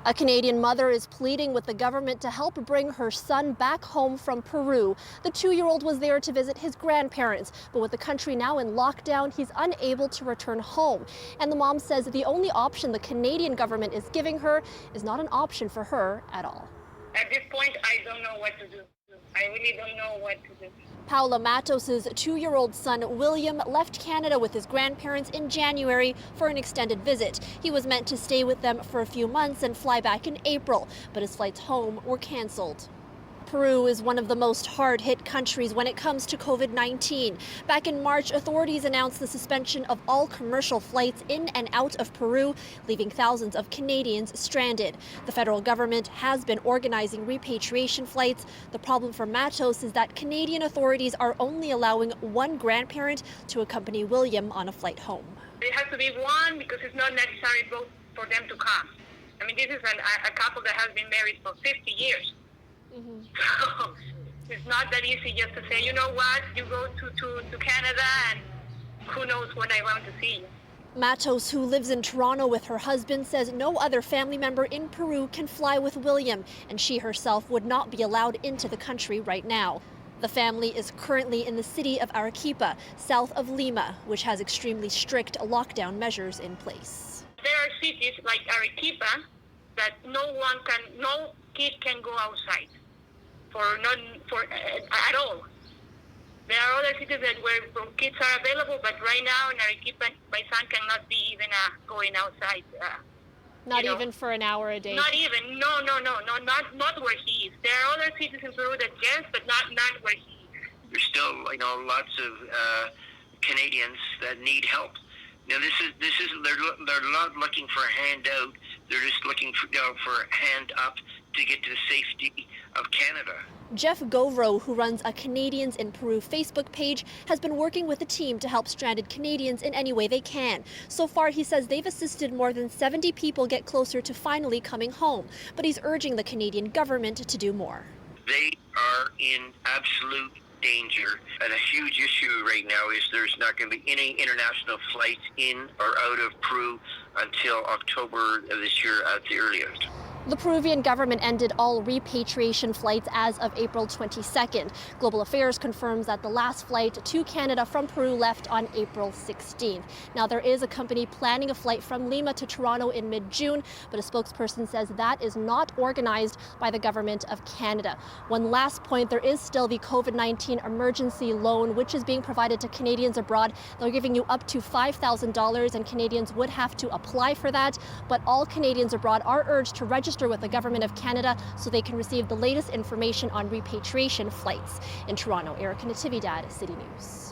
A Canadian mother is pleading with the government to help bring her son back home from Peru. The 2-year-old was there to visit his grandparents, but with the country now in lockdown, he's unable to return home. And the mom says the only option the Canadian government is giving her is not an option for her at all. At this point, I don't know what to do. I really don't know what to do. Paula Matos' 2-year-old son, William, left Canada with his grandparents in January for an extended visit. He was meant to stay with them for a few months and fly back in April, but his flights home were canceled. Peru is one of the most hard-hit countries when it comes to COVID-19. Back in March, authorities announced the suspension of all commercial flights in and out of Peru, leaving thousands of Canadians stranded. The federal government has been organizing repatriation flights. The problem for Matos is that Canadian authorities are only allowing one grandparent to accompany William on a flight home. It has to be one because it's not necessary both for them to come. I mean, this is a couple that has been married for 50 years. So it's not that easy just to say, you know what, you go to Canada and who knows when I want to see you. Matos, who lives in Toronto with her husband, says no other family member in Peru can fly with William, and she herself would not be allowed into the country right now. The family is currently in the city of Arequipa, south of Lima, which has extremely strict lockdown measures in place. There are cities like Arequipa that no kid can go outside at all. There are other cities where kids are available, but right now in Arequipa, my son cannot be even going outside. Not even for an hour a day? Not even, no, not where he is. There are other cities in Peru that yes, but not where he is. There's still, lots of Canadians that need help. Now they're not looking for a handout. They're just looking for a hand up to get to the safety of Canada. Jeff Govro, who runs a Canadians in Peru Facebook page, has been working with a team to help stranded Canadians in any way they can. So far, he says they've assisted more than 70 people get closer to finally coming home. But he's urging the Canadian government to do more. They are in absolute danger, and a huge issue right now is there's not going to be any international flights in or out of Peru until October of this year at the earliest. The Peruvian government ended all repatriation flights as of April 22nd. Global Affairs confirms that the last flight to Canada from Peru left on April 16th. Now, there is a company planning a flight from Lima to Toronto in mid-June, but a spokesperson says that is not organized by the government of Canada. One last point, there is still the COVID-19 emergency loan, which is being provided to Canadians abroad. They're giving you up to $5,000, and Canadians would have to apply for that. But all Canadians abroad are urged to register with the government of Canada so they can receive the latest information on repatriation flights. In Toronto, Natividad, CityNews.